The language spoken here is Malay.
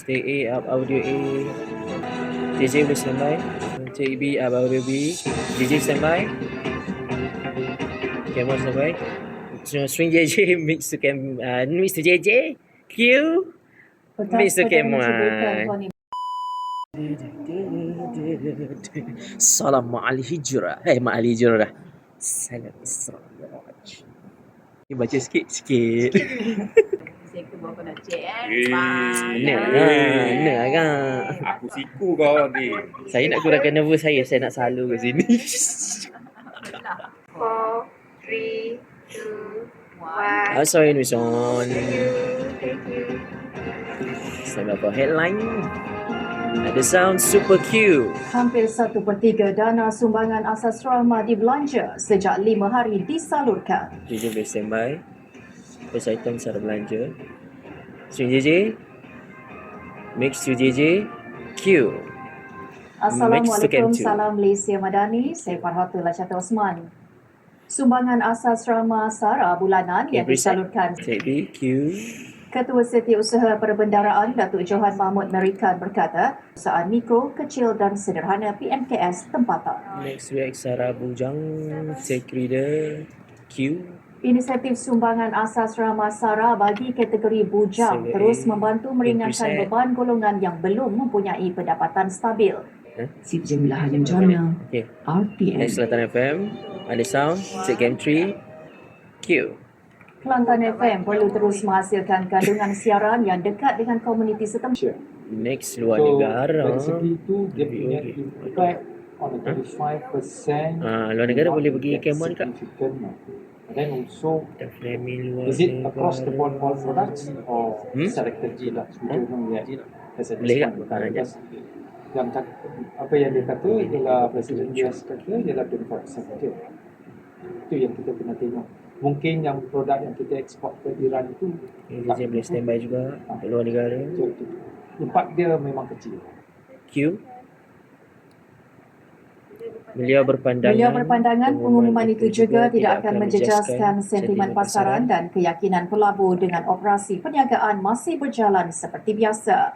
Stay A up audio A. JJ boleh standby. Cik B up audio B. JJ standby. Camera standby. Swing JJ mix to Mr. JJ. Q. Mr. Cameron. Salam ma'al hijrah. Ma'al hijrah. Salam Isra Mi'raj. Ni baca sikit. Saya ke bawa nak cek Nak agak. Aku siku kau ni. Saya nak kurangkan nervous saya nak selalu kat sini. 4, 3, 2, 1. Sorry Nuson. Thank you. Stand up for headline. Ada sound super Q. Hampir 1/3 dana sumbangan asas rahmah dibelanja sejak 5 hari disalurkan. JJ boleh standby. First item cara belanja. Swing JJ. Mix to JJ. Q. Assalamualaikum, Mix to salam Malaysia Madani. Saya Farhatul Lachata Osman. Sumbangan asas rahmah SARA bulanan yang disalurkan. Cik B. Q. Ketua Setiausaha Perbendaraan Datuk Johan Mahmud Merikan berkata, usaha mikro, kecil dan sederhana PMKS tempatan. Next week Sarah Bujang. Take reader. Q. Inisiatif sumbangan asas rahmah SARA bagi kategori bujang terus membantu meringankan beban golongan yang belum mempunyai pendapatan stabil. Sejumlah rencana Okay. RPM Next Selatan FM. Ada sound. Cik Game 3. Q. Kelantan FM perlu terus menghasilkan kandungan siaran yang dekat dengan komuniti setempat. Next luar negara. Dari segi itu dia punya impact on the 25%. Luar negara boleh pergi Cameron kak? And then also, Definitely luar is it negara. across the board all products or selected G lah? We don't know yet. As a Boleh tak? because yang apa yang dia kata ialah Presiden US kata ialah 25% saja. Itu yang kita kena tengok. Mungkin yang produk yang kita ekspor ke Iran itu JJ boleh standby juga untuk luar negara. impact dia memang kecil. Q. Beliau berpandangan pengumuman itu juga tidak akan menjejaskan sentimen pasaran dan keyakinan pelabur dengan operasi perniagaan masih berjalan seperti biasa.